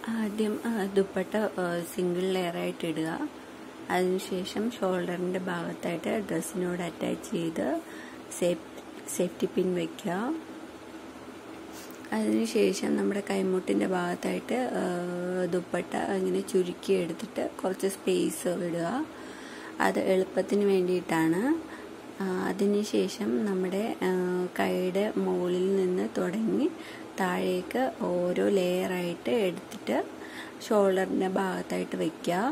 ആദ്യം ദുപ്പട്ട സിംഗിൾ ലെയറായിട്ട് ഇടുക. അതിനുശേഷം ഷോൾഡറിൻ്റെ ഭാഗത്തായിട്ട് ഡ്രസ്സിനോട് അറ്റാച്ച് ചെയ്ത് സേഫ്റ്റി പിൻ വയ്ക്കുക. അതിനുശേഷം നമ്മുടെ കൈമുട്ടിൻ്റെ ഭാഗത്തായിട്ട് ദുപ്പട്ട ഇങ്ങനെ ചുരുക്കി എടുത്തിട്ട് കുറച്ച് സ്പേസ് വിടുക. അത് എളുപ്പത്തിന് വേണ്ടിയിട്ടാണ്. അതിനുശേഷം നമ്മുടെ കൈയുടെ മുകളിൽ നിന്ന് തുടങ്ങി താഴേക്ക് ഓരോ ലെയറായിട്ട് എടുത്തിട്ട് ഷോൾഡറിൻ്റെ ഭാഗത്തായിട്ട് വയ്ക്കുക.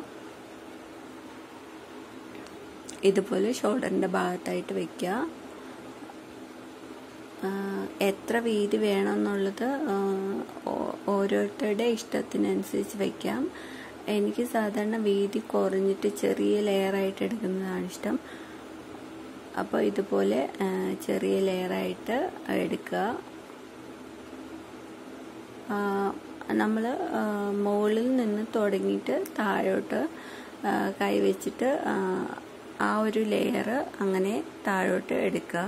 ഇതുപോലെ ഷോൾഡറിൻ്റെ ഭാഗത്തായിട്ട് വയ്ക്കുക. എത്ര വീതി വേണമെന്നുള്ളത് ഓരോരുത്തരുടെ ഇഷ്ടത്തിനനുസരിച്ച് വയ്ക്കാം. എനിക്ക് സാധാരണ വീതി കുറഞ്ഞിട്ട് ചെറിയ ലെയറായിട്ട് എടുക്കുന്നതാണ് ഇഷ്ടം. അപ്പോൾ ഇതുപോലെ ചെറിയ ലെയറായിട്ട് എടുക്കുക. നമ്മൾ മുകളിൽ നിന്ന് തുടങ്ങിയിട്ട് താഴോട്ട് കൈ വെച്ചിട്ട് ആ ഒരു ലെയർ അങ്ങനെ താഴോട്ട് എടുക്കുക.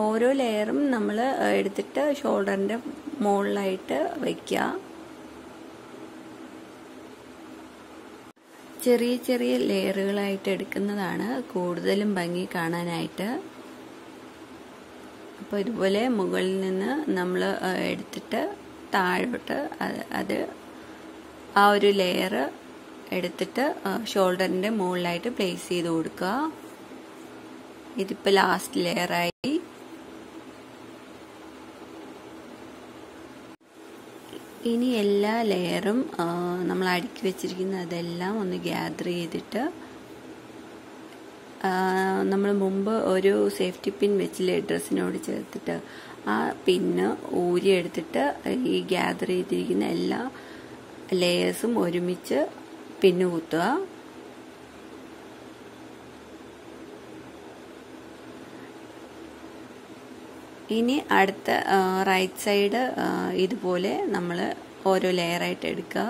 ഓരോ ലെയറും നമ്മൾ എടുത്തിട്ട് ഷോൾഡറിൻ്റെ മുകളിലായിട്ട് വയ്ക്കുക. ചെറിയ ചെറിയ ലെയറുകളായിട്ട് എടുക്കുന്നതാണ് കൂടുതലും ഭംഗി കാണാനായിട്ട്. അപ്പോൾ ഇതുപോലെ മുകളിൽ നിന്ന് നമ്മൾ എടുത്തിട്ട് താഴോട്ട് അത് ആ ഒരു ലെയർ എടുത്തിട്ട് ഷോൾഡറിൻ്റെ മുകളിലായിട്ട് പ്ലേസ് ചെയ്ത് കൊടുക്കുക. ഇതിപ്പോൾ ലാസ്റ്റ് ലെയറായി. ഇനി എല്ലാ ലെയറും നമ്മൾ അടുക്കി വെച്ചിരിക്കുന്ന അതെല്ലാം ഒന്ന് ഗ്യാദർ ചെയ്തിട്ട് നമ്മൾ മുമ്പ് ഒരു സേഫ്റ്റി പിൻ വെച്ചില്ലേ ഡ്രസ്സിനോട് ചേർത്തിട്ട്, ആ പിന്ന് ഊരിയെടുത്തിട്ട് ഈ ഗ്യാദർ ചെയ്തിരിക്കുന്ന എല്ലാ ലെയേഴ്സും ഒരുമിച്ച് പിന്ന് കുത്തുക. ഇനി അടുത്ത റൈറ്റ് സൈഡ് ഇതുപോലെ നമ്മൾ ഓരോ ലെയറായിട്ട് എടുക്കുക.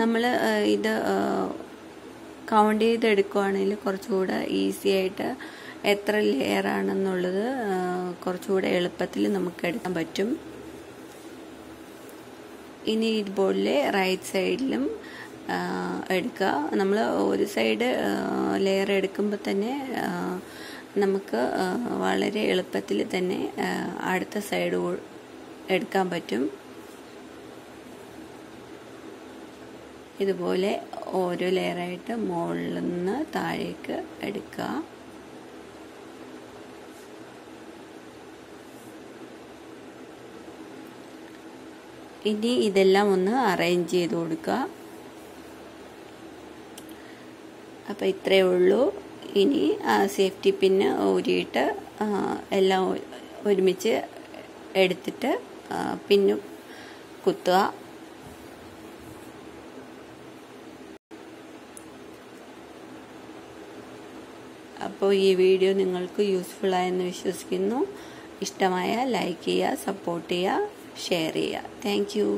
നമ്മൾ ഇത് കൗണ്ട് ചെയ്തെടുക്കുകയാണെങ്കിൽ കുറച്ചുകൂടെ ഈസി ആയിട്ട് എത്ര ലെയറാണെന്നുള്ളത് കുറച്ചുകൂടെ എളുപ്പത്തിൽ നമുക്ക് എടുക്കാൻ പറ്റും. ഇനി ഇതുപോലെ റൈറ്റ് സൈഡിലും എടുക്കുക. നമ്മൾ ഒരു സൈഡ് ലെയർ എടുക്കുമ്പോൾ തന്നെ നമുക്ക് വളരെ എളുപ്പത്തിൽ തന്നെ അടുത്ത സൈഡ് എടുക്കാൻ പറ്റും. ഇതുപോലെ ഓരോ ലെയറായിട്ട് മുകളിൽ നിന്ന് താഴേക്ക് എടുക്കുക. ഇനി ഇതെല്ലാം ഒന്ന് അറേഞ്ച് ചെയ്ത് കൊടുക്കുക. അപ്പോൾ ഇത്രയേ ഉള്ളൂ. ഇനി സേഫ്റ്റി പിന്ന് ഊരിയിട്ട് എല്ലാം ഒരുമിച്ച് എടുത്തിട്ട് പിന്ന് കുത്തുക. അപ്പോൾ ഈ വീഡിയോ നിങ്ങൾക്ക് യൂസ്ഫുൾ ആയെന്ന് വിശ്വസിക്കുന്നു. ഇഷ്ടമായ ലൈക്ക് ചെയ്യുക, സപ്പോർട്ട് ചെയ്യുക, ഷെയർ ചെയ്യുക. Thank you.